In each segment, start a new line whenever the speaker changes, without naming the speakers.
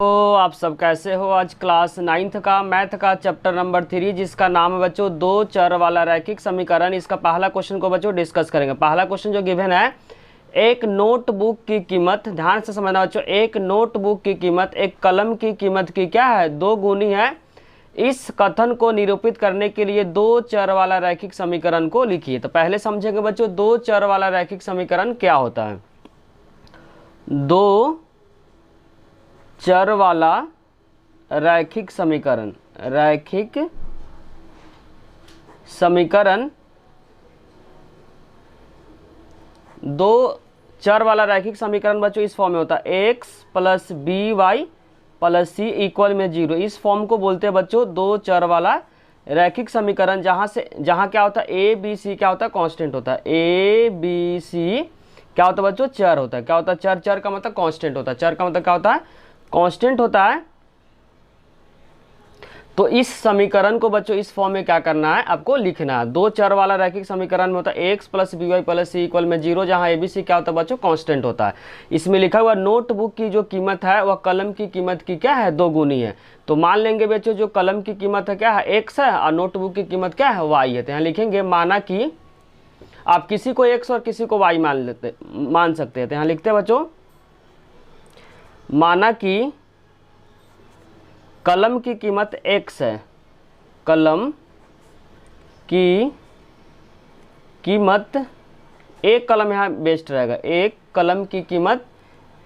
तो आप सब कैसे हो। आज क्लास 9th का मैथ का चैप्टर नंबर 3 जिसका नाम है बच्चों दो चर वाला रैखिक समीकरण। इसका पहला क्वेश्चन को बच्चों डिस्कस करेंगे। पहला क्वेश्चन जो गिवन है, एक नोटबुक की कीमत, ध्यान से समझना बच्चों, एक नोटबुक की कीमत एक कलम की कीमत की क्या है, दो गुनी है। इस कथन को निरूपित करने के लिए दो चर वाला रैखिक समीकरण को लिखिए। तो पहले समझेंगे बच्चों दो चर वाला रैखिक समीकरण क्या होता है। दो चर वाला रैखिक समीकरण, रैखिक समीकरण, दो चर वाला रैखिक समीकरण बच्चों इस फॉर्म में होता है x plus b y plus c equal में 0। इस फॉर्म को बोलते हैं बच्चों दो चर वाला रैखिक समीकरण, जहां क्या होता है, ए बी सी क्या होता है, कांस्टेंट होता है। ए बी सी क्या होता है बच्चों, चर होता है। क्या होता है, चर। चर का मतलब कांस्टेंट होता है। चर का मतलब क्या होता है, कांस्टेंट होता है। तो इस समीकरण को बच्चों इस फॉर्म में क्या करना है, आपको लिखना है। दो चर वाला रैखिक समीकरण में होता है x plus b y plus c equal में 0, जहां ए बी सी क्या होता है बच्चों, कांस्टेंट होता है। इसमें लिखा हुआ नोटबुक की जो कीमत है वह कलम की कीमत की क्या है, दो गुनी है। तो मान लेंगे बच्चों जो कलम की कीमत है क्या है, एक्स है, और नोटबुक की कीमत क्या है, वाई है। तो यहाँ लिखेंगे माना कि आप किसी को एक्स और किसी को वाई मान सकते हैं। तो यहाँ लिखते हैं बच्चों, माना कि कलम की कीमत x है, कलम की कीमत, एक कलम यहाँ बेस्ट रहेगा, एक कलम की कीमत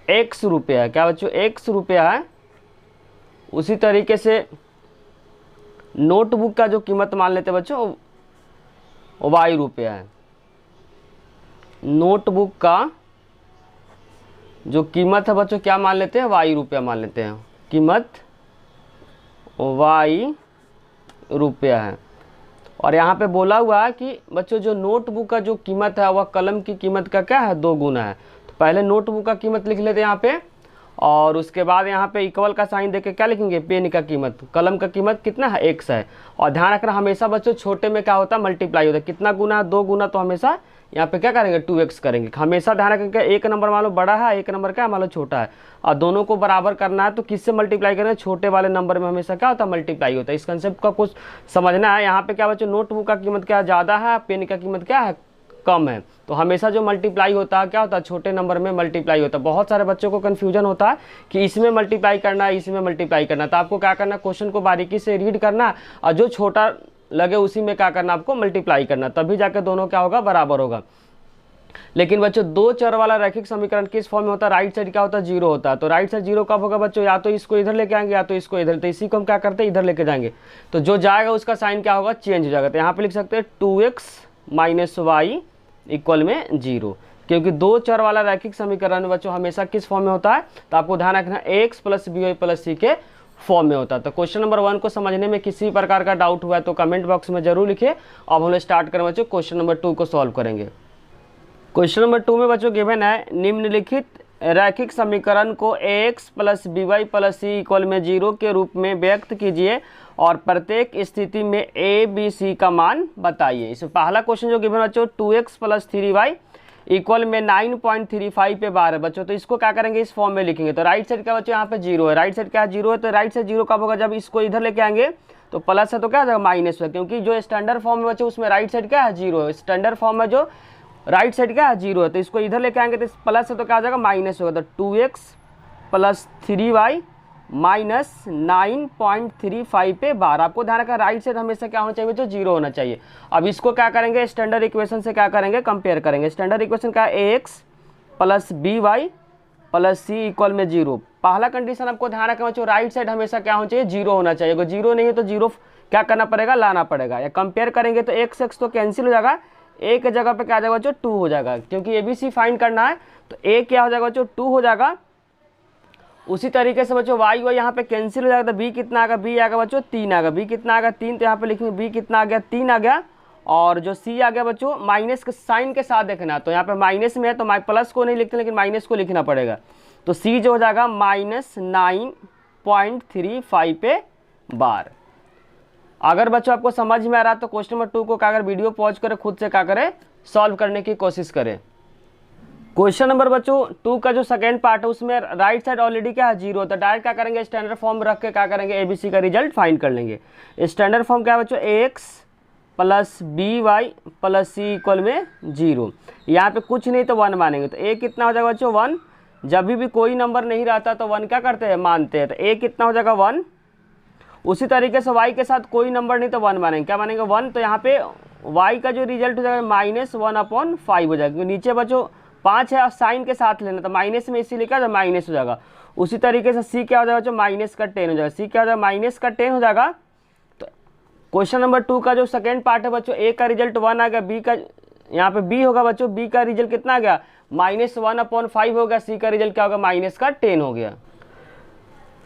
x रुपया है। क्या बच्चों, x रुपया है। उसी तरीके से नोटबुक का जो कीमत मान लेते हैं बच्चों y रुपया है। नोटबुक का जो कीमत है बच्चों क्या मान लेते हैं, y रुपया मान लेते हैं। कीमत y रुपया है। और यहाँ पे बोला हुआ है कि बच्चों जो नोटबुक का जो कीमत है वह कलम की कीमत का क्या है, दो गुना है। तो पहले नोटबुक का कीमत लिख लेते हैं यहाँ पे, और उसके बाद यहाँ पे इक्वल का साइन देके क्या लिखेंगे, पेन का कीमत, कलम का कीमत कितना है, एक्स है। और ध्यान रखना हमेशा बच्चों छोटे में क्या होता है, मल्टीप्लाई होता है। कितना गुना है, दो गुना, तो हमेशा यहाँ पे क्या करेंगे, 2x करेंगे। हमेशा ध्यान रखेंगे एक नंबर मान लो बड़ा है, एक नंबर क्या मान लो छोटा है, और दोनों को बराबर करना है तो किससे मल्टीप्लाई करेंगे, छोटे वाले नंबर में हमेशा क्या होता है, मल्टीप्लाई होता है। इस कंसेप्ट का कुछ समझना है। यहाँ पे क्या बच्चों नोटबुक का कीमत क्या ज़्यादा है, पेन का कीमत क्या है, कम है। तो हमेशा जो मल्टीप्लाई होता है क्या होता है, छोटे नंबर में मल्टीप्लाई होता है। बहुत सारे बच्चों को कन्फ्यूजन होता है कि इसमें मल्टीप्लाई करना है, इसमें मल्टीप्लाई करना है। तो आपको क्या करना है, क्वेश्चन को बारीकी से रीड करना, और जो छोटा लगे उसी में क्या करना, आपको मल्टीप्लाई करना, तभी जाकर दोनों क्या होगा, बराबर होगा। लेकिन बच्चों दो चर वाला रैखिक समीकरण किस फॉर्म में होता है, राइट साइड क्या होता है, 0 होता है। तो राइट साइड 0 कब होगा बच्चों, या तो इसको इधर लेके आएंगे या तो इसको इधर। तो इसी को हम क्या करते हैं, इधर लेके जाएंगे, तो जो जाएगा उसका साइन क्या होगा, चेंज हो जाएगा। तो यहाँ पे लिख सकते हैं 2x माइनस वाई इक्वल में 0, क्योंकि दो चर वाला रैखिक समीकरण बच्चों हमेशा किस फॉर्म में होता है, तो आपको ध्यान रखना x plus b y plus c के फॉर्म में होता है। तो क्वेश्चन नंबर 1 को समझने में किसी प्रकार का डाउट हुआ है तो कमेंट बॉक्स में जरूर लिखिए। अब हम लोग स्टार्ट करें बच्चों, क्वेश्चन नंबर 2 को सॉल्व करेंगे। क्वेश्चन नंबर 2 में बच्चों गिवन है, निम्नलिखित रैखिक समीकरण को x plus b y plus c equal में 0 के रूप में व्यक्त कीजिए और प्रत्येक स्थिति में ए बी सी का मान बताइए। इसमें पहला क्वेश्चन जो गिवन बच्चों 2x प्लस 3y इक्वल में 9.35 पे बार है बच्चों। तो इसको क्या करेंगे, इस फॉर्म में लिखेंगे। तो राइट साइड क्या बच्चों यहाँ पे 0 है, राइट साइड क्या है, 0 है। तो राइट साइड 0 कब होगा, जब इसको इधर लेके आएंगे तो प्लस है तो क्या जाएगा, माइनस है, क्योंकि जो स्टैंडर्ड फॉर्म में बच्चों उसमें राइट साइड क्या है, 0 है। स्टैंडर्ड फॉर्म में जो राइट साइड क्या है, 0 है। तो इसको इधर लेके आएंगे तो प्लस है तो क्या आ जाएगा, माइनस होगा। तो 2x प्लस 3y माइनस 9.35 पे बार। आपको ध्यान रखना राइट साइड हमेशा क्या होना चाहिए बच्चों, 0 होना चाहिए। अब इसको क्या करेंगे, स्टैंडर्ड इक्वेशन से क्या करेंगे, कंपेयर करेंगे। स्टैंडर्ड इक्वेशन क्या है, ax plus b y plus c equal में 0। पहला कंडीशन आपको ध्यान रखना बच्चों, राइट साइड हमेशा क्या होना चाहिए, 0 होना चाहिए। अगर 0 नहीं है तो 0 क्या करना पड़ेगा, लाना पड़ेगा। या कंपेयर करेंगे तो x तो कैंसिल हो जाएगा, ए के जगह पे क्या आ जाएगा बच्चों, 2 हो जाएगा, क्योंकि ए बी सी फाइंड करना है। तो ए क्या हो जाएगा बच्चों, 2 हो जाएगा। उसी तरीके से बच्चों वाई वाई यहाँ पे कैंसिल हो जाएगा, तो बी कितना आएगा, बी आएगा बच्चों 3 आएगा। बी कितना आएगा, 3। तो यहाँ पे लिखेंगे बी कितना आ गया, 3 आ गया। और जो सी आ गया बच्चों माइनस के साइन के साथ देखना, तो यहाँ पे माइनस में है तो प्लस को नहीं लिखते लेकिन माइनस को लिखना पड़ेगा। तो सी जो हो जाएगा माइनस 9.35 पे बार। अगर बच्चों आपको समझ में आ रहा है तो क्वेश्चन नंबर 2 को क्या अगर वीडियो पॉज करें, खुद से क्या करें, सॉल्व करने की कोशिश करें। क्वेश्चन नंबर बच्चों 2 का जो सेकेंड पार्ट है उसमें राइट साइड ऑलरेडी क्या है 0, तो डायरेक्ट क्या करेंगे स्टैंडर्ड फॉर्म रख के क्या करेंगे ABC का रिजल्ट फाइंड कर लेंगे। स्टैंडर्ड फॉर्म क्या है बच्चों AX plus BY plus C equal में 0। यहाँ पे कुछ नहीं तो 1 मानेंगे, तो A कितना हो जाएगा बच्चों 1। जब भी कोई नंबर नहीं रहता तो 1 क्या करते हैं मानते हैं, तो A कितना हो जाएगा 1। उसी तरीके से Y के साथ कोई नंबर नहीं तो 1 मानेंगे, क्या मानेंगे 1। तो यहाँ पे Y का जो रिजल्ट हो जाएगा -1/5 हो जाएगा, क्योंकि नीचे बच्चों 5 है और साइन के साथ लेना, तो माइनस में इसीलिए क्या माइनस हो जाएगा। उसी तरीके से C क्या हो जाएगा बच्चों -10 हो जाएगा, C क्या हो जाएगा -10 हो जाएगा। तो क्वेश्चन नंबर 2 का जो सेकेंड पार्ट है बच्चों A का रिजल्ट 1 आ गया, B का यहाँ पे B होगा बच्चों, B का रिजल्ट कितना आ गया -1/5 हो गया, C का रिजल्ट क्या होगा -10 हो गया।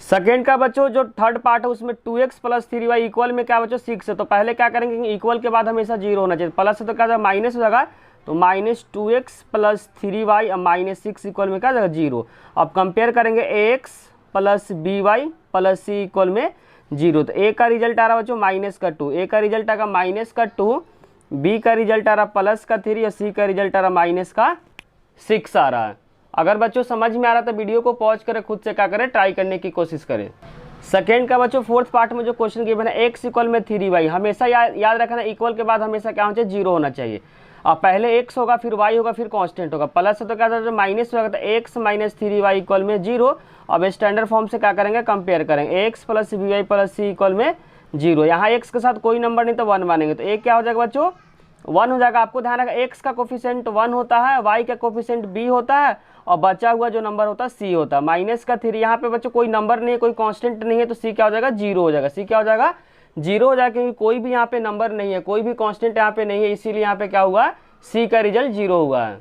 सेकेंड का बच्चों जो थर्ड पार्ट है उसमें 2x प्लस 3y इक्वल में क्या बच्चों 6 है, तो पहले क्या करेंगे इक्वल के बाद हमेशा 0 होना चाहिए, प्लस है तो क्या जाएगा माइनस हो जाएगा, तो -2x प्लस 3y और -6 इक्वल में क्या जाएगा 0। अब कंपेयर करेंगे ax plus by plus c equal में 0, तो a का रिजल्ट आ रहा है बच्चों -2, a का रिजल्ट आएगा -2, b का रिजल्ट आ रहा +3 और c का रिजल्ट आ रहा -6 आ रहा है। अगर बच्चों समझ में आ रहा तो वीडियो को पॉज करें, खुद से क्या करें ट्राई करने की कोशिश करें। सेकेंड का बच्चों फोर्थ पार्ट में जो क्वेश्चन गिवन है x इक्वल में 3y, हमेशा याद रखना इक्वल के बाद हमेशा क्या होना चाहिए 0 होना चाहिए। अब पहले x होगा फिर y होगा फिर कांस्टेंट होगा, प्लस है तो क्या होगा माइनस होगा, तो x माइनस 3y इक्वल में 0। अब स्टैंडर्ड फॉर्म से क्या करेंगे कंपेयर करेंगे x plus by plus c equal में 0। यहाँ x के साथ कोई नंबर नहीं तो 1 मानेंगे, तो a क्या हो जाएगा बच्चों 1 हो जाएगा। आपको ध्यान रखना x का कोफिशिएंट 1 होता है, y का कोफिशिएंट b होता है और बचा हुआ जो नंबर होता है c होता है। -3 यहाँ पे बच्चों कोई नंबर नहीं है, कोई कांस्टेंट नहीं है, तो c क्या हो जाएगा 0 हो जाएगा, c क्या हो जाएगा 0 हो जाएगा, क्योंकि कोई भी यहाँ पे नंबर नहीं है, कोई भी कांस्टेंट यहाँ पे नहीं है, इसीलिए यहाँ पे क्या हुआ c का रिजल्ट 0 हुआ है।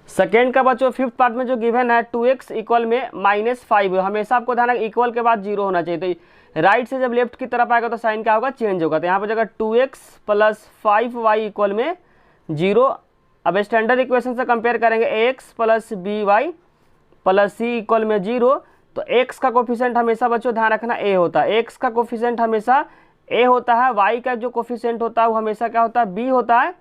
सेकेंड का बच्चों फिफ्थ पार्ट में जो गिवन है 2x इक्वल में -5, हमेशा आपको ध्यान रखना इक्वल के बाद 0 होना चाहिए, तो राइट से जब लेफ्ट की तरफ आएगा तो साइन क्या होगा चेंज होगा, तो यहाँ पर जगह 2x प्लस 5y इक्वल में 0। अब स्टैंडर्ड इक्वेशन से कंपेयर करेंगे ax plus by plus c equal में 0, तो x का कोफिशिएंट हमेशा बच्चों ध्यान रखना a होता है, x का कोफिशिएंट हमेशा a होता है, y का जो कोफिशिएंट होता है वो हमेशा क्या होता है b होता है,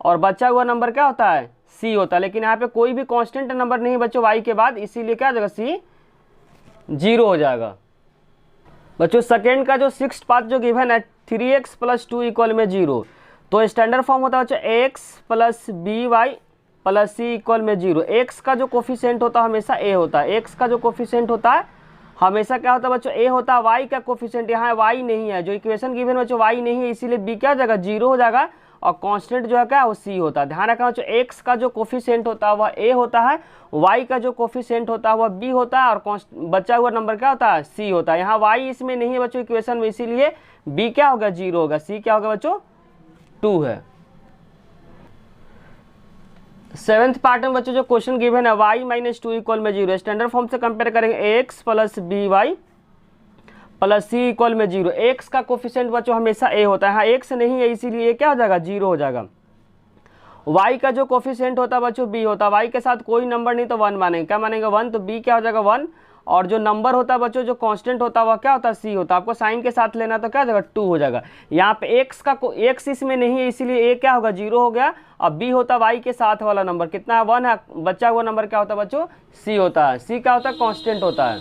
और बचा हुआ नंबर क्या होता है c होता है। लेकिन यहाँ पे कोई भी कांस्टेंट नंबर नहीं बच्चों y के बाद, इसीलिए क्या हो जाएगा c 0 हो जाएगा। बच्चों सेकेंड का जो सिक्स्थ पार्ट जो गिवन है 3x प्लस 2 इक्वल में 0, तो स्टैंडर्ड फॉर्म होता है बच्चों ax plus by plus c equal में 0। x का जो कोफिशिएंट होता है हमेशा a होता है, x का जो कोफिशिएंट होता है हमेशा क्या होता है बच्चों a होता है, y का कोफिशिएंट यहाँ y नहीं है, जो इक्वेशन गिवन बच्चों y नहीं है, इसीलिए b क्या हो जाएगा 0 हो जाएगा, और कांस्टेंट जो है क्या वो c होता है। ध्यान रखना बच्चों x का जो कोफिशिएंट होता है वह a होता है, y का जो कोफिशिएंट होता है वह b होता है, और बचा हुआ नंबर क्या होता है c होता है। यहाँ y इसमें नहीं है बच्चों इक्वेशन में, इसीलिए b क्या होगा 0 होगा, c क्या होगा बच्चों 2 है। सेवेंथ पार्ट में बच्चों जो क्वेश्चन गिवन है y - 2 इक्वल में 0, स्टैंडर्ड फॉर्म से कंपेयर करेंगे ax plus by plus c equal में 0। x का कोफिशिएंट बच्चों हमेशा a होता है, हाँ x नहीं है इसीलिए क्या हो जाएगा 0 हो जाएगा। y का जो कोफिशिएंट होता है बच्चों b होता है, y के साथ कोई नंबर नहीं तो 1 मानेंगे, क्या मानेंगे 1, तो b क्या हो जाएगा 1, और जो नंबर होता है बच्चों जो कांस्टेंट होता है वह क्या होता है c होता है। आपको साइन के साथ लेना तो क्या हो जाएगा 2 हो जाएगा। यहाँ पे x इसमें नहीं है इसीलिए a क्या होगा 0 हो गया, अब b होता है y के साथ वाला नंबर कितना है 1 है, बचा हुआ नंबर क्या होता है बच्चों c होता है, c क्या होता है कांस्टेंट होता है।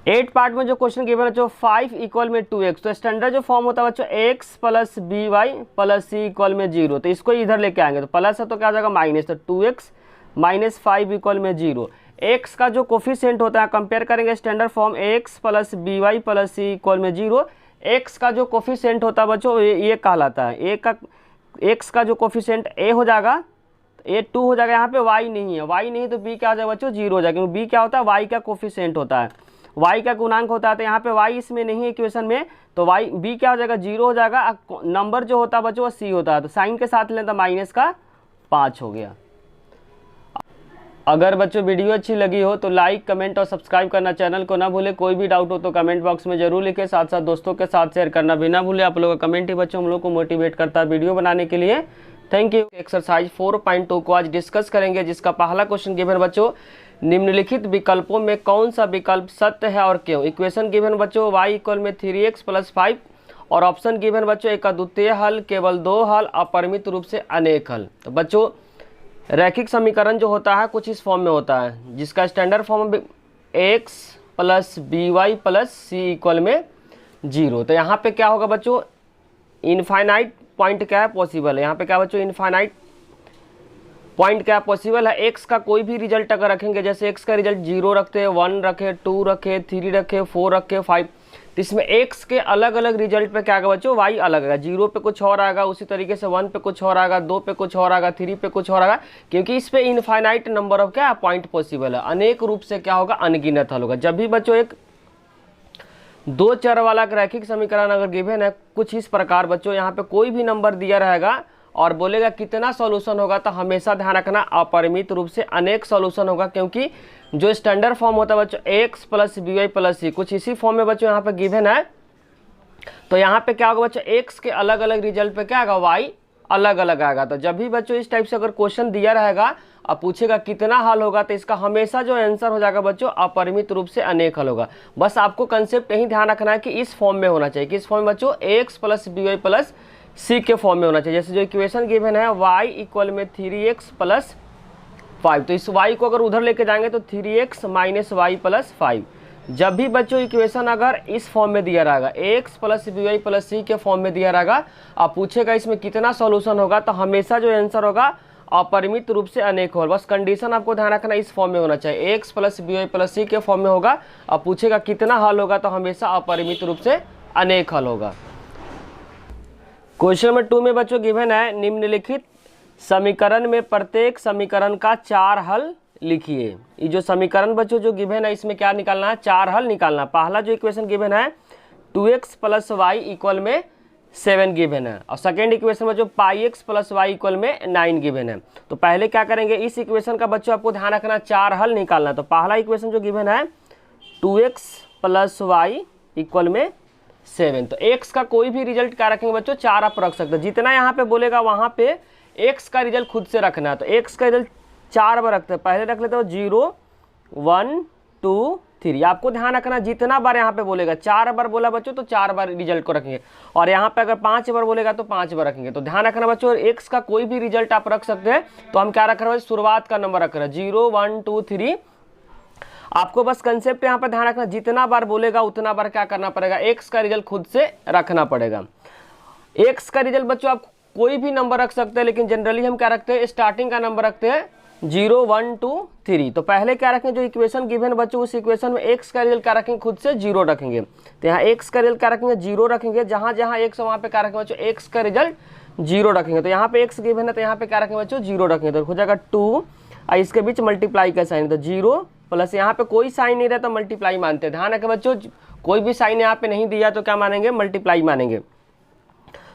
8 पार्ट में जो क्वेश्चन गिवन है जो 5 इक्वल में 2x, तो स्टैंडर्ड जो फॉर्म होता है बच्चों x plus by plus c equal में 0, तो इसको इधर लेके आएंगे तो प्लस है तो क्या हो जाएगा माइनस, तो 2x माइनस 5 इक्वल में 0। x का जो कोफिशिएंट होता है कंपेयर करेंगे standard form ax plus by plus c equal में 0। x का जो कोफिशिएंट होता है बच्चों ये कहलाता है x का जो कोफिशिएंट a हो जाएगा, a 2 हो जाएगा, यहाँ पे y नहीं है, y नहीं तो b क्या हो जाएगा बच्चों 0 हो जाएगा, क्योंकि b क्या होता है y का कोफिशिएंट होता है, y का गुणांक होता है, तो यहाँ पे y इसमें नहीं है इक्वेशन में, तो b क्या हो जाएगा 0 हो जाएगा। नंबर जो होता है बच्चों वो c होता है, तो साइन के साथ लेना माइनस का 5 हो गया। अगर बच्चों वीडियो अच्छी लगी हो तो लाइक कमेंट और सब्सक्राइब करना चैनल को ना भूले, कोई भी डाउट हो तो कमेंट बॉक्स में जरूर लिखे, साथ साथ दोस्तों के साथ शेयर करना भी ना भूले। आप लोगों का कमेंट ही बच्चों हम लोग को मोटिवेट करता है वीडियो बनाने के लिए। Thank you. एक्सरसाइज 4.2 को आज डिस्कस करेंगे, जिसका पहला क्वेश्चन गिवन बच्चों निम्नलिखित विकल्पों में कौन सा विकल्प सत्य है और क्यों। इक्वेशन गिवन बच्चों y इक्वल में 3x प्लस 5 और ऑप्शन गिवन बच्चों एक अद्वितीय हल, केवल 2 हल, अपरिमित रूप से अनेक हल। तो बच्चों रैखिक समीकरण जो होता है कुछ इस फॉर्म में होता है, जिसका standard form x plus b y plus c equal में 0। तो यहाँ पे क्या होगा बच्चों, इनफाइनाइट पॉइंट क्या है, पॉसिबल है। यहाँ पे क्या बच्चों, इनफाइनाइट पॉइंट क्या पॉसिबल है। x का कोई भी रिजल्ट अगर रखेंगे, जैसे x का रिजल्ट 0 रखते हैं, 1 रखे, 2 रखे, 3 रखे, 4 रखे, 5, तो इसमें x के अलग अलग रिजल्ट पे क्या आएगा बच्चों, y अलग आएगा। 0 पे कुछ और आएगा, उसी तरीके से 1 पे कुछ और आएगा, 2 पे कुछ और आएगा, 3 पे कुछ और आएगा, क्योंकि इस पे इनफाइनाइट नंबर ऑफ क्या पॉइंट पॉसिबल है, अनेक रूप से क्या होगा, अनगिनत हल होगा। जब भी बच्चों एक 2 चर वाला रैखिक समीकरण अगर गिवन है कुछ इस प्रकार बच्चों, यहाँ पे कोई भी नंबर दिया रहेगा और बोलेगा कितना सॉल्यूशन होगा, तो हमेशा ध्यान रखना अपरिमित रूप से अनेक सॉल्यूशन होगा, क्योंकि जो स्टैंडर्ड फॉर्म होता है बच्चों x plus b y plus c, कुछ इसी फॉर्म में बच्चों यहाँ पे गिवन है। तो यहाँ पे क्या होगा बच्चों, x के अलग अलग रिजल्ट पे क्या आएगा, y अलग अलग आएगा। तो जब भी बच्चों इस टाइप से अगर क्वेश्चन दिया रहेगा और पूछेगा कितना हल होगा, तो इसका हमेशा जो आंसर हो जाएगा बच्चों अपरिमित रूप से अनेक हल होगा। बस आपको कंसेप्ट यही ध्यान रखना है कि इस फॉर्म में होना चाहिए, किस फॉर्म में बच्चों, x plus b y plus c के फॉर्म में होना चाहिए। जैसे जो इक्वेशन गिवन है y इक्वल में 3x प्लस 5, तो इस y को अगर उधर लेके जाएंगे तो 3x माइनस वाई प्लस 5। जब भी बच्चों इक्वेशन अगर इस फॉर्म में दिया रहेगा, x plus b y plus c के फॉर्म में दिया रहेगा, आप पूछेगा इसमें कितना सॉल्यूशन होगा, तो हमेशा जो आंसर होगा अपरिमित रूप से अनेक होगा। बस कंडीशन आपको ध्यान रखना इस फॉर्म में होना चाहिए, x plus b y plus c के फॉर्म में होगा, आप पूछेगा कितना हल होगा, तो हमेशा अपरिमित रूप से अनेक हल होगा। क्वेश्चन नंबर 2 में बच्चों गिवन है, निम्नलिखित समीकरण में प्रत्येक समीकरण का 4 हल लिखिए। ये जो समीकरण बच्चों जो गिवन है इसमें क्या निकालना है, 4 हल निकालना। पहला जो इक्वेशन गिवन है 2x प्लस वाई इक्वल में 7 गिवन है, और सेकेंड इक्वेशन बच्चों पाई एक्स प्लस वाई इक्वल में 9 गिवन है। तो पहले क्या करेंगे, इस इक्वेशन का बच्चों आपको ध्यान रखना 4 हल निकालना। तो पहला इक्वेशन जो गिवन है 2x प्लस वाई इक्वल में 7, तो x का कोई भी रिजल्ट क्या रखेंगे बच्चों, 4 आप रख सकते हैं। जितना यहाँ पे बोलेगा वहाँ पे x का रिजल्ट खुद से रखना है। तो x का रिजल्ट 4 बार रखते हैं, पहले रख लेते हो 0 1 2 3। आपको ध्यान रखना जितना बार यहाँ पे बोलेगा, 4 बार बोला बच्चों तो 4 बार रिजल्ट को रखेंगे, और यहाँ पे अगर 5 बार बोलेगा तो 5 बार रखेंगे। तो ध्यान रखना बच्चों x का कोई भी रिजल्ट आप रख सकते हैं। तो हम क्या रख रहे हैं, शुरुआत का नंबर रख रहे हैं 0 1 2 3। आपको बस कंसेप्ट यहाँ पर ध्यान रखना, जितना बार बोलेगा उतना बार क्या करना पड़ेगा, x का रिजल्ट खुद से रखना पड़ेगा। x का रिजल्ट बच्चों आप कोई भी नंबर रख सकते हैं, लेकिन जनरली हम क्या रखते हैं, स्टार्टिंग का नंबर रखते हैं 0 1 2 3। तो पहले क्या रखेंगे, जो इक्वेशन गिवन बच्चों उस इक्वेशन में x का रिजल्ट क्या रखेंगे, खुद से 0 रखेंगे। तो यहाँ x का रिजल्ट क्या रखेंगे, 0 रखेंगे। जहाँ जहाँ x वहाँ पे क्या रखेंगे बच्चों, x का रिजल्ट 0 रखेंगे। तो यहाँ पे x गिवन है तो यहाँ पे क्या रखेंगे बच्चों, 0 रखेंगे। तो हो जाएगा 2 और इसके बीच मल्टीप्लाई का साइन, तो 0 प्लस यहाँ पे कोई साइन नहीं रहता, मल्टीप्लाई मानते हैं। ध्यान रखें बच्चों, कोई भी साइन यहाँ पे नहीं दिया तो क्या मानेंगे, मल्टीप्लाई मानेंगे।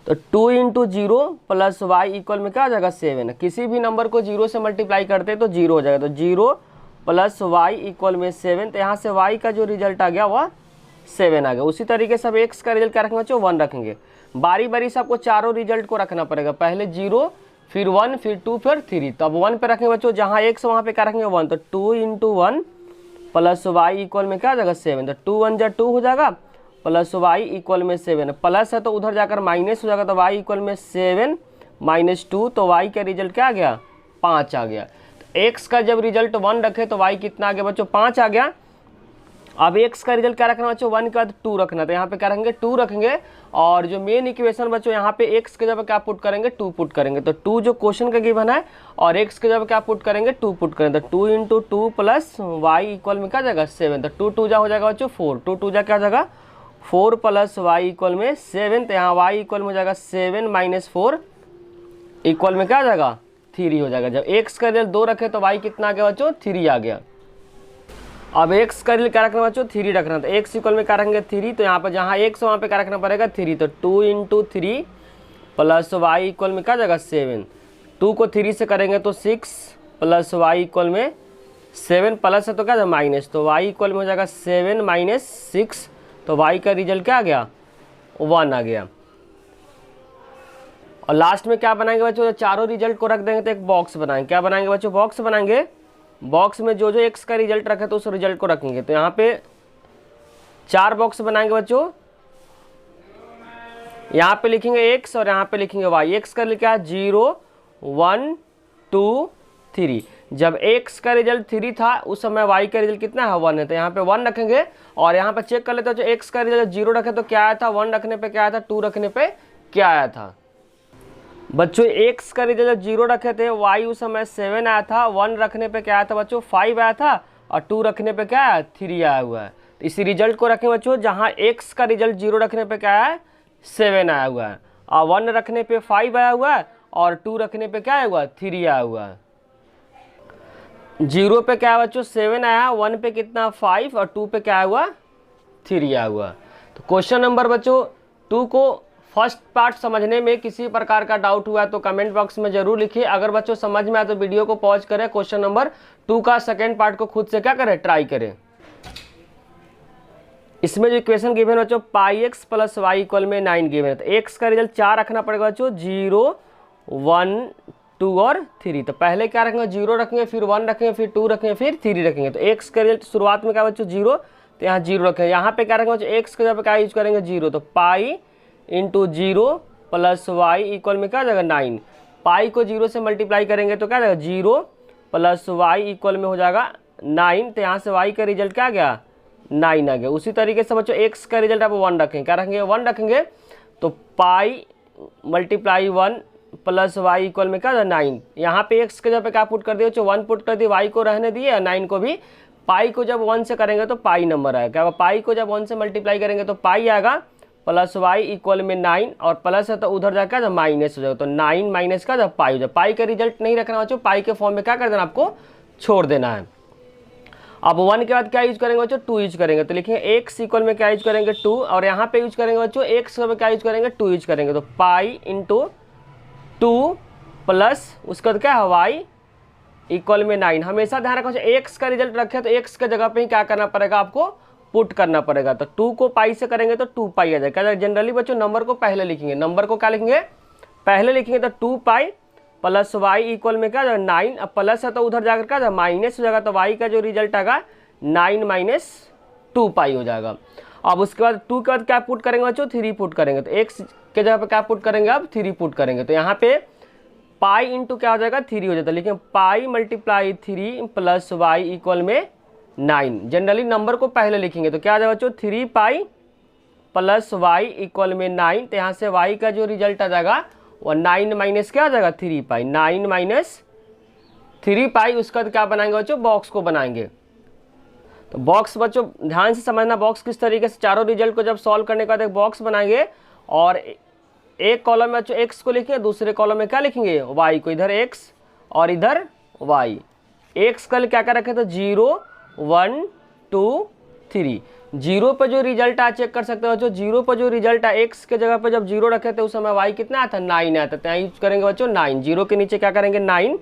तो 2 इंटू 0 प्लस वाई इक्वल में क्या हो जाएगा 7। किसी भी नंबर को 0 से मल्टीप्लाई करते हैं तो 0 हो जाएगा। तो 0 प्लस वाई इक्वल में 7। तो यहाँ से y का जो रिजल्ट आ गया वह 7 आ गया। उसी तरीके से अब x का रिजल्ट क्या रखेंगे बच्चों, 1 रखेंगे। बारी बारी से आपको चारों रिजल्ट को रखना पड़ेगा, पहले 0 फिर 1 फिर 2 फिर 3। तो अब 1 पे रखेंगे बच्चों, जहाँ x वहाँ पे क्या रखेंगे 1। तो 2 इंटू 1 प्लस वाई इक्वल में क्या हो जाएगा 7। तो 2 1 जा 2 हो जाएगा, प्लस वाई इक्वल में 7। प्लस है तो उधर जाकर माइनस हो जाएगा, तो वाई इक्वल में 7 माइनस 2। तो वाई का रिजल्ट क्या आ गया, 5 आ गया। तो एक्स का जब रिजल्ट 1 रखे तो वाई कितना आ गया बच्चों, 5 आ गया। अब एक्स का रिजल्ट क्या रखना बच्चों, 1 के बाद 2 रखना। तो यहाँ पे क्या रखेंगे 2 रखेंगे, और जो मेन इक्वेशन बच्चों यहाँ पे एक्स के जब क्या पुट करेंगे 2 पुट करेंगे। तो 2 जो क्वेश्चन का गिवन है और एक्स के जब क्या पुट करेंगे 2 पुट करेंगे। तो 2 इंटू 2 प्लस वाई इक्वल में क्या जाएगा 7। तो 2 2 जा हो जाएगा बच्चों 4। 2 2 जा क्या हो जाएगा 4 प्लस वाई इक्वल में 7। तो यहाँ वाई इक्वल में हो जाएगा 7 माइनस 4 इक्वल में क्या आ जाएगा 3 हो जाएगा। जब एक्स का रिजल्ट 2 रखे तो वाई कितना आ गया बच्चों, 3 आ गया। अब x का रिजल्ट क्या रखना बच्चों, 3 रखना। तो x इक्वल में क्या रखेंगे 3। तो यहाँ पर जहाँ x वहाँ पे क्या रखना पड़ेगा 3। तो 2 इंटू 3 प्लस वाई इक्वल में क्या जाएगा 7। 2 को 3 से करेंगे तो 6 प्लस वाई इक्वल में 7 प्लस है तो क्या माइनस। तो y इक्वल में हो जाएगा 7 माइनस 6। तो y का रिजल्ट क्या आ गया 1 आ गया। और लास्ट में क्या बनाएंगे बच्चों, चारों रिजल्ट को रख देंगे तो एक बॉक्स बनाएंगे। क्या बनाएंगे बच्चों, बॉक्स बनाएंगे। बॉक्स में जो जो एक्स का रिजल्ट रखे तो उस रिजल्ट को रखेंगे। तो यहाँ पे 4 बॉक्स बनाएंगे बच्चों। यहाँ पे लिखेंगे x और यहाँ पे लिखेंगे y। x का लिखा है 0 1 2 3। जब x का रिजल्ट 3 था उस समय y का रिजल्ट कितना है 1 है, तो यहाँ पे 1 रखेंगे। और यहाँ पे चेक कर लेते हैं जो x का रिजल्ट 0 रखे तो क्या आया था, 1 रखने पे क्या आया था, 2 रखने पे क्या आया था। बच्चों x का रिजल्ट 0 रखे थे, y उस समय 7 आया था, 1 रखने पे क्या आया था बच्चों 5 आया था, और 2 रखने पे क्या आया 3 आया हुआ है। तो इसी रिजल्ट को रखें बच्चों जहाँ x का रिजल्ट 0 रखने पे क्या है 7 आया हुआ है, और 1 रखने पे 5 आया हुआ है, और 2 रखने पे क्या आया हुआ 3 आया हुआ है। 0 पे क्या है बच्चों 7 आया, 1 पे कितना 5, और 2 पे क्या आया हुआ 3 आया हुआ। तो क्वेश्चन नंबर बच्चों 2 को फर्स्ट पार्ट समझने में किसी प्रकार का डाउट हुआ तो कमेंट बॉक्स में जरूर लिखिए। अगर बच्चों समझ में आए तो वीडियो को पॉज करें, क्वेश्चन नंबर 2 का सेकंड पार्ट को खुद से क्या करें ट्राई करें। इसमें जो इक्वेशन गिवन है बच्चों पाई एक्स प्लस वाई इक्वल में 9 गिवन है, तो एक्स का रिजल्ट 4 रखना पड़ेगा बच्चों 0 1 2 और 3। तो पहले क्या रखेंगे 0 रखेंगे, फिर 1 रखेंगे, फिर 2 रखेंगे, फिर 3 रखेंगे। तो एक्स का रिजल्ट शुरुआत में क्या बच्चों 0, तो यहाँ 0 रखेंगे। यहाँ पे क्या रखेंगे बच्चों एक्स के जगह पे क्या यूज करेंगे 0, तो pi into 0 plus Y equal में क्या आ जाएगा 9। पाई को 0 से मल्टीप्लाई करेंगे तो क्या आ जाएगा 0 प्लस वाई इक्वल में हो जाएगा 9। तो यहाँ से वाई का रिजल्ट क्या आ गया 9 आ गया। उसी तरीके से बच्चों एक्स का रिजल्ट आप 1 रखेंगे, क्या रखेंगे 1 रखेंगे, तो pi multiply 1 plus Y equal में क्या 9। यहाँ पे एक्स के जगह पे क्या पुट कर दिए बच्चों 1 पुट कर दिए, वाई को रहने दिए, 9 को भी। पाई को जब 1 से करेंगे तो पाई नंबर आएगा, क्या पाई को जब 1 से मल्टीप्लाई करेंगे तो पाई आएगा, प्लस वाई इक्वल में 9, और प्लस है तो उधर जाकर माइनस हो जाएगा, तो 9 माइनस का जब पाई हो जाए। पाई का रिजल्ट नहीं रखना बच्चों, पाई के फॉर्म में क्या कर देना आपको छोड़ देना है। अब 1 के बाद क्या यूज करेंगे बच्चों 2 यूज करेंगे, तो लिखेंगे x इक्वल में क्या यूज करेंगे 2, और यहाँ पे यूज करेंगे बच्चों x में क्या यूज करेंगे 2 यूज करेंगे, तो पाई इंटू 2 प्लस उसके बाद क्या है वाई इक्वल में 9। हमेशा ध्यान रखो x का रिजल्ट रखे तो x के जगह पे ही क्या करना पड़ेगा आपको पुट करना पड़ेगा। तो 2 को पाई से करेंगे तो 2 पाई आ जाएगा। जनरली बच्चों नंबर को पहले लिखेंगे, नंबर को क्या लिखेंगे पहले लिखेंगे, तो 2 पाई प्लस वाई इक्वल में क्या 9, अब प्लस है तो उधर जाकर क्या माइनस हो जाएगा, तो वाई का जो रिजल्ट आएगा 9 माइनस 2 पाई हो जाएगा। अब उसके बाद 2 के बाद क्या पुट करेंगे बच्चों 3 पुट करेंगे, तो x के जगह पे क्या पुट करेंगे अब 3 पुट करेंगे, तो यहाँ पे पाई इंटू क्या हो जाएगा 3 हो जाता है। लेकिन pi multiply 3 plus Y equal में 9। जनरली नंबर को पहले लिखेंगे तो क्या आ जाएगा बच्चों 3 पाई प्लस वाई इक्वल में 9। तो यहाँ से वाई का जो रिजल्ट आ जाएगा वो 9 माइनस क्या आ जाएगा 3 पाई, 9 माइनस 3 पाई। उसका बाद क्या बनाएंगे बच्चों बॉक्स को बनाएंगे। तो बॉक्स बच्चों ध्यान से समझना, बॉक्स किस तरीके से चारों रिजल्ट को जब सॉल्व करने के बाद एक बॉक्स बनाएंगे, और एक कॉलम में बच्चों एक्स को लिखेंगे, दूसरे कॉलम में क्या लिखेंगे वाई को, इधर एक्स और इधर वाई। एक्स का क्या क्या रखे तो 0 1 2 3। 0 पर जो रिजल्ट आ चेक कर सकते हो बच्चों, 0 पर जो रिजल्ट है एक्स के जगह पर जब 0 रखे थे उस समय वाई कितना आया था 9 आया था, तो यहाँ यूज करेंगे बच्चों 9। 0 के नीचे क्या करेंगे 9।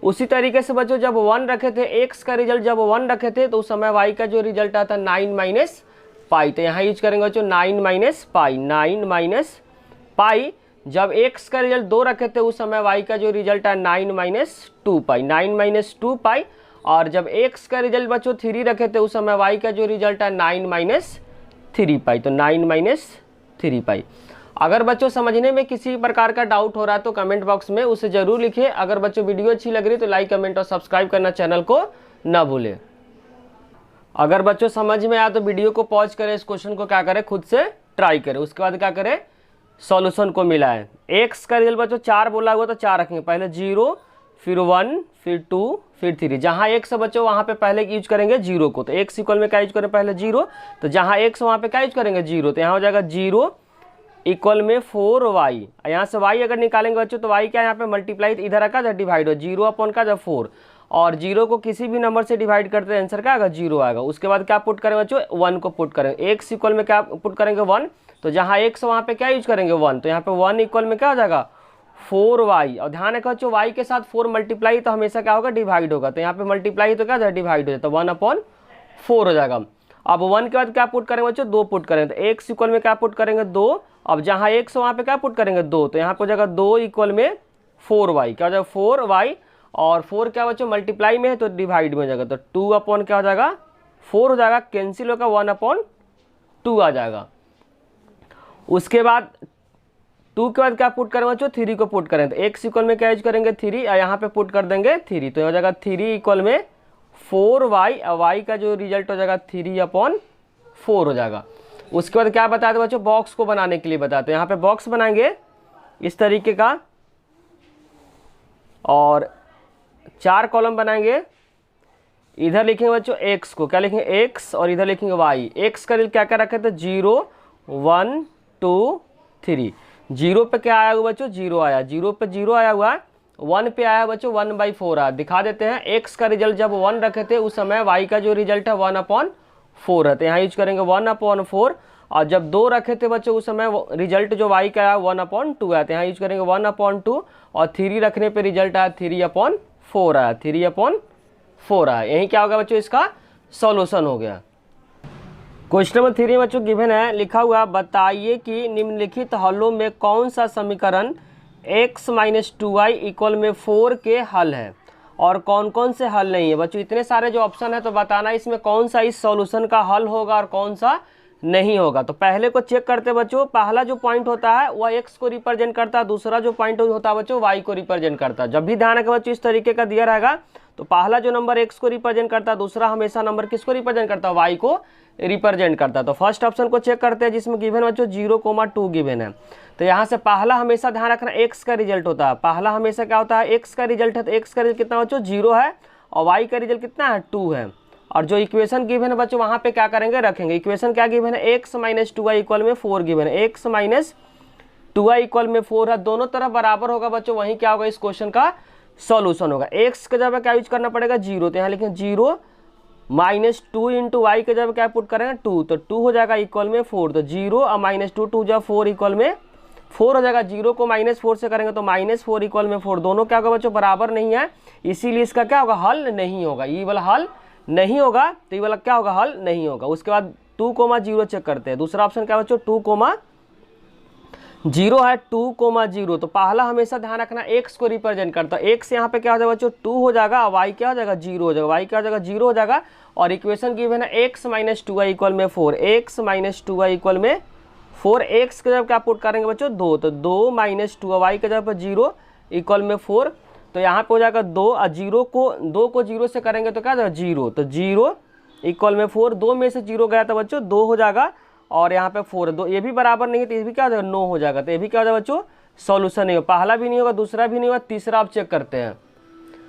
उसी तरीके से बच्चों जब 1 रखे थे एक्स का रिजल्ट जब 1 रखे थे तो उस समय वाई का जो रिजल्ट आता 9 माइनस पाई, तो यहाँ यूज करेंगे बच्चों 9 माइनस पाई, 9 माइनस पाई। जब एक्स का रिजल्ट 2 रखे थे उस समय वाई का जो रिजल्ट है 9 माइनस 2 पाई, 9 माइनस 2 पाई। और जब एक्स का रिजल्ट बच्चों 3 रखे थे उस समय वाई का जो रिजल्ट है 9 माइनस 3 पाई, तो 9 माइनस 3 पाई। अगर बच्चों समझने में किसी प्रकार का डाउट हो रहा है तो कमेंट बॉक्स में उसे जरूर लिखिए। अगर बच्चों वीडियो अच्छी लग रही तो लाइक कमेंट और सब्सक्राइब करना चैनल को ना भूलें। अगर बच्चों समझ में आया तो वीडियो को पॉज करें, इस क्वेश्चन को क्या करें खुद से ट्राई करें, उसके बाद क्या करें सॉल्यूशन को मिलाएं। एक्स का रिजल्ट बच्चों 4 बोला हुआ तो 4 रखेंगे, पहले 0 फिर 1 फिर 2 फिर 3। जहाँ एक्स है बच्चों वहाँ पे पहले यूज करेंगे 0 को, तो एक्स इक्वल में क्या यूज करें पहले 0, तो जहाँ एक्स वहाँ पे क्या यूज करेंगे 0, तो यहाँ हो जाएगा 0 इक्वल में 4y। यहाँ से y अगर निकालेंगे बच्चों तो y क्या यहाँ पे मल्टीप्लाई इधर का डिवाइड हो 0 अपॉन का 4, और 0 को किसी भी नंबर से डिवाइड करते हैं आंसर क्या आएगा 0 आएगा। उसके बाद क्या पुट करेंगे बच्चों 1 को पुट करेंगे, x इक्वल में क्या पुट करेंगे 1, तो जहाँ x वहाँ पे क्या यूज करेंगे 1, तो यहाँ पे 1 इक्वल में क्या हो जाएगा 4y। और ध्यान रखो बच्चों y के साथ 4 मल्टीप्लाई तो हमेशा क्या होगा डिवाइड होगा, तो यहाँ पे मल्टीप्लाई तो क्या डिवाइड हो जाता है 1/4 हो जाएगा। अब 1 के बाद क्या पुट करेंगे बच्चों 2 पुट करेंगे, तो x इक्वल में क्या पुट करेंगे 2। अब जहाँ x वहाँ पे क्या पुट करेंगे 2, तो यहाँ पे हो जाएगा 2 इक्वल में 4y, क्या हो जाएगा 4y, और 4 क्या बच्चों मल्टीप्लाई में है तो डिवाइड में हो जाएगा, तो 2 अपॉन क्या हो जाएगा 4 हो जाएगा, कैंसिल होगा 1/2 आ जाएगा। उसके बाद 2 के बाद क्या पुट करें बच्चों, 3 को पुट करें, तो x इक्वल में क्या यूज करेंगे 3, और यहाँ पे पुट कर देंगे 3, तो हो जाएगा 3 इक्वल में 4y, और y का जो रिजल्ट हो जाएगा 3/4 हो जाएगा। उसके बाद क्या बताते बच्चों, बॉक्स को बनाने के लिए बताते हैं। यहाँ पे बॉक्स बनाएंगे इस तरीके का, और 4 कॉलम बनाएंगे। इधर लिखेंगे बच्चों x को, क्या लिखेंगे x, और इधर लिखेंगे y। x का क्या क्या रखे थे, 0 1 2 3। 0 पे क्या आया हुआ बच्चों, 0 आया, 0 पे 0 आया हुआ है। 1 पे आया बच्चों 1/4 आया। दिखा देते हैं, x का रिजल्ट जब 1 रखे थे उस समय y का जो रिजल्ट है 1/4 है, तो यहाँ यूज करेंगे 1/4। और जब 2 रखे थे बच्चों उस समय रिजल्ट जो y का आया 1/2 आया, तो यहाँ यूज करेंगे 1/2। और 3 रखने पे रिजल्ट आया 3/4 आया, 3/4 आया। यही क्या होगा बच्चों, इसका सॉल्यूशन हो गया। क्वेश्चन नंबर 3 बच्चों गिवन है, लिखा हुआ बताइए कि निम्नलिखित हलों में कौन सा समीकरण x - 2y इक्वल में 4 के हल है, और कौन कौन से हल नहीं है। बच्चों इतने सारे जो ऑप्शन है, तो बताना इसमें कौन सा इस सॉल्यूशन का हल होगा और कौन सा नहीं होगा। तो पहले को चेक करते बच्चों, पहला जो पॉइंट होता है वह x को रिप्रेजेंट करता है, दूसरा जो पॉइंट होता है बच्चों y को रिप्रेजेंट करता है। जब भी ध्यान रखें बच्चों इस तरीके का दिया रहेगा, तो पहला जो नंबर x को रिप्रेजेंट करता है, दूसरा हमेशा नंबर किसको रिप्रेजेंट करता है, y को रिप्रेजेंट करता है। तो फर्स्ट ऑप्शन को चेक करते हैं, जिसमें गिवन बच्चों 0,2 गिवन है। तो यहाँ से पहला हमेशा ध्यान रखना x का रिजल्ट होता है, पहला हमेशा क्या होता है, x का रिजल्ट है। तो x का रिजल्ट कितना बच्चों 0 है, और y का रिजल्ट कितना है 2 है। और जो इक्वेशन गिवन है बच्चों वहाँ पे क्या करेंगे, रखेंगे। इक्वेशन क्या गिवन है, x - 2y इक्वल में 4 गिवन है, x - 2y इक्वल में 4 है, दोनों तरफ बराबर होगा बच्चों, वहीं क्या होगा इस क्वेश्चन का सॉल्यूशन होगा। x के जगह क्या यूज करना पड़ेगा 0, तो यहाँ लिखें 0 - 2 इंटू वाई के जगह क्या पुट करेंगे 2, तो 2 हो जाएगा इक्वल में 4, तो 0 और -2 2 जा 4 इक्वल में 4 हो जाएगा। 0 को -4 से करेंगे तो -4 इक्वल में 4, दोनों क्या होगा बच्चों बराबर नहीं है, इसीलिए इसका क्या होगा हल नहीं होगा, ये वाला हल नहीं होगा, तो ये वाला क्या होगा हल नहीं होगा। उसके बाद 2,0 चेक करते हैं। दूसरा ऑप्शन क्या बच्चों 2,0 है, 2,0, तो पहला हमेशा ध्यान रखना x को रिप्रेजेंट करता है। x यहाँ पे क्या हो जाएगा बच्चों 2 हो जाएगा, और y क्या हो जाएगा 0 हो जाएगा, y क्या हो जाएगा 0 हो जाएगा। और इक्वेशन गिवन है x - 2y इक्वल में 4, x - 2y इक्वल में 4, x के जब क्या पुट करेंगे बच्चों 2, तो 2 - 2 y के जब 0 इक्वल में 4, तो यहाँ पे हो जाएगा 2, और 2 को 0 से करेंगे तो क्या हो जाएगा 0, तो 0 इक्वल में 4, 2 में से 0 गया था बच्चों 2 हो जाएगा, और यहाँ पे 4 2, ये भी बराबर नहीं है, तो ये भी क्या हो जाएगा 9 हो जाएगा। तो ये भी क्या हो जाएगा बच्चों सॉल्यूशन नहीं होगा, पहला भी नहीं होगा, दूसरा भी नहीं होगा, तीसरा आप चेक करते हैं।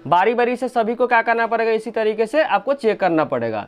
बारी बारी से सभी को क्या करना पड़ेगा, इसी तरीके से आपको चेक करना पड़ेगा।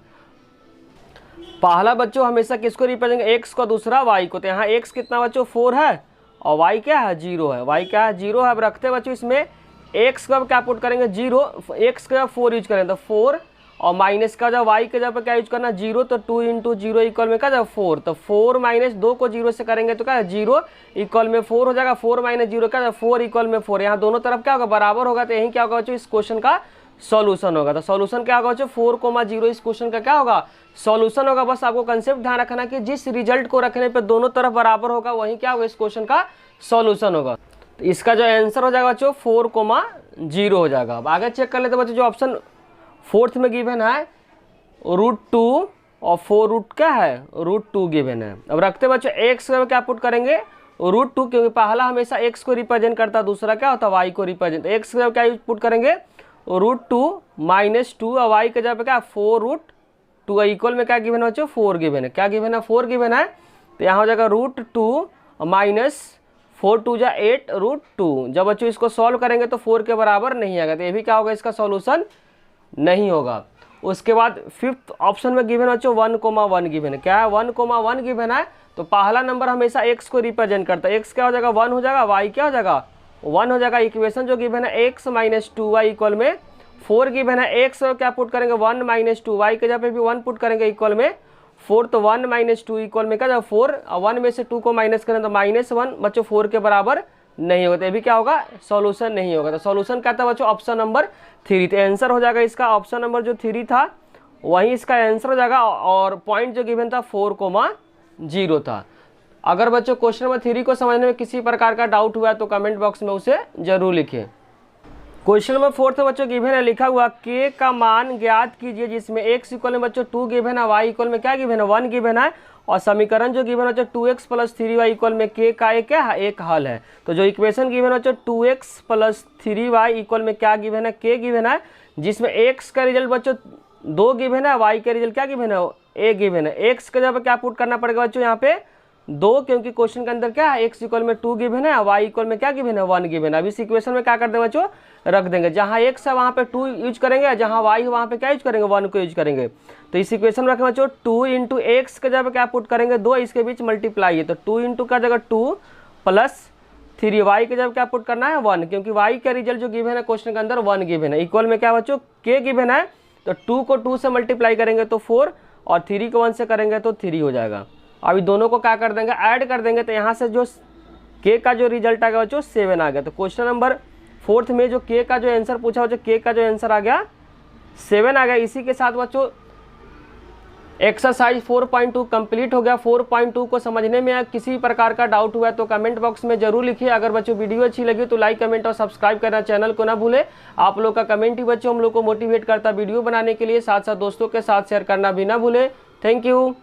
पहला बच्चों हमेशा किसको रिप्रेजेंट, x को, दूसरा y को। तो यहाँ x कितना बच्चों 4 है, और y क्या है 0 है, y क्या है 0 है। अब रखते बच्चों इसमें x का क्या पुट करेंगे 0, x का 4 यूज करेंगे तो 4, और माइनस का जब y के जगह पे क्या यूज करना 0, तो 2 इंटू 0 इक्वल में क्या जब 4, तो 4 - 2 को 0 से करेंगे तो क्या है 0 इक्वल में 4 हो जाएगा, 4 - 0 क्या 4 इक्वल में 4, यहाँ दोनों तरफ क्या होगा बराबर होगा, तो यही क्या होगा बच्चों इस क्वेश्चन का सॉल्यूशन होगा। तो सॉल्यूशन क्या होगा बच्चों 4,0 इस क्वेश्चन का क्या होगा सॉल्यूशन होगा। बस आपको कंसेप्ट ध्यान रखना कि जिस रिजल्ट को रखने पे दोनों तरफ बराबर होगा वही क्या होगा इस क्वेश्चन का सॉल्यूशन होगा। तो इसका जो आंसर हो जाएगा बच्चों 4,0 हो जाएगा। अब आगे चेक कर लेते बच्चों, जो ऑप्शन 4th में गिवन है √2 और 4 क्या है √2 गिवन है। अब रखते बच्चों x का क्या पुट करेंगे √2, क्योंकि पहला हमेशा x को रिप्रेजेंट करता है, दूसरा क्या होता है y को रिप्रेजेंट। x का क्या पुट करेंगे √2 - 2, और y के जगह पे क्या 4√2 इक्वल में क्या गिवन है बच्चों 4 गिवन है, क्या गिवन है 4 गिवन है। तो यहाँ हो जाएगा √2 - 4 2 जा 8 √2। जब बच्चों इसको सॉल्व करेंगे तो 4 के बराबर नहीं आएगा, तो ये भी क्या होगा इसका सॉल्यूशन नहीं होगा। उसके बाद 5th ऑप्शन में गिवन बच्चों 1,1 गिवन है, क्या है 1,1 गिवन है। तो पहला नंबर हमेशा x को रिप्रेजेंट करता है, x क्या हो जाएगा 1 हो जाएगा, y क्या हो जाएगा 1 हो जाएगा। इक्वेशन जो गिवन है x - 2y इक्वल में 4 गिवन है, x क्या पुट करेंगे 1 - 2, y के जगह पे भी 1 पुट करेंगे इक्वल में 4, तो 1 - 2 इक्वल में क्या जाएगा 4, और 1 में से 2 को माइनस करें तो -1 बच्चों 4 के बराबर नहीं होगा, तो ये भी क्या होगा सॉल्यूशन नहीं होगा। तो सॉल्यूशन क्या था बच्चों ऑप्शन नंबर 3, तो आंसर हो जाएगा इसका ऑप्शन नंबर जो 3 था वहीं इसका आंसर हो जाएगा। और पॉइंट जो गिवन था 4,0 था। अगर बच्चों क्वेश्चन नंबर 3 को समझने में किसी प्रकार का डाउट हुआ है तो कमेंट बॉक्स में उसे जरूर लिखिए। क्वेश्चन नंबर 4 में बच्चों गिवन है, लिखा हुआ k का मान ज्ञात कीजिए जिसमें x इक्वल में बच्चों 2 गिवन है, y इक्वल में क्या गिवन है 1 गिवन है, और समीकरण जो गिवन है बच्चों 2x + 3y इक्वल में k का एक क्या है एक हल है। तो जो इक्वेशन गिवन है बच्चों 2x + 3y इक्वल में क्या गिवन है k गिवन है, जिसमें x का रिजल्ट बच्चों 2 गिवन है, y का रिजल्ट क्या गिवन है a गिवन है। x का जगह क्या पुट करना पड़ेगा बच्चों यहाँ पे 2, क्योंकि क्वेश्चन के अंदर क्या है x इक्वल में 2 गिवन है, y इक्वल में क्या गिवन है 1 गिवन है। अब इस इक्वेशन में क्या कर देंगे बच्चों रख देंगे, जहाँ x है वहाँ पे 2 यूज करेंगे, जहाँ y है वहाँ पे क्या यूज करेंगे 1 को यूज करेंगे। तो इस इक्वेशन में रखें बच्चों 2 × x के जगह क्या पुट करेंगे 2, इसके बीच मल्टीप्लाई है, तो 2 × का जगह 2 + 3y के जगह क्या पुट करना है 1, क्योंकि y का रिजल्ट जो गिवन है क्वेश्चन के अंदर 1 गिवन है। इक्वल में क्या बच्चों k गिवन है, तो 2 को 2 से मल्टीप्लाई करेंगे तो 4, और 3 को 1 से करेंगे तो 3 हो जाएगा। अभी दोनों को क्या कर देंगे ऐड कर देंगे, तो यहाँ से जो k का जो रिजल्ट आ गया बच्चों 7 आ गया। तो क्वेश्चन नंबर 4 में जो k का जो आंसर पूछा बच्चों k का जो आंसर आ गया 7 आ गया। इसी के साथ बच्चों एक्सरसाइज 4.2 कंप्लीट हो गया। 4.2 को समझने में किसी प्रकार का डाउट हुआ तो कमेंट बॉक्स में जरूर लिखिए। अगर बच्चों वीडियो अच्छी लगी तो लाइक कमेंट और सब्सक्राइब करना चैनल को ना भूले। आप लोग का कमेंट ही बच्चों हम लोग को मोटिवेट करता वीडियो बनाने के लिए, साथ साथ दोस्तों के साथ शेयर करना भी ना भूले। Thank you.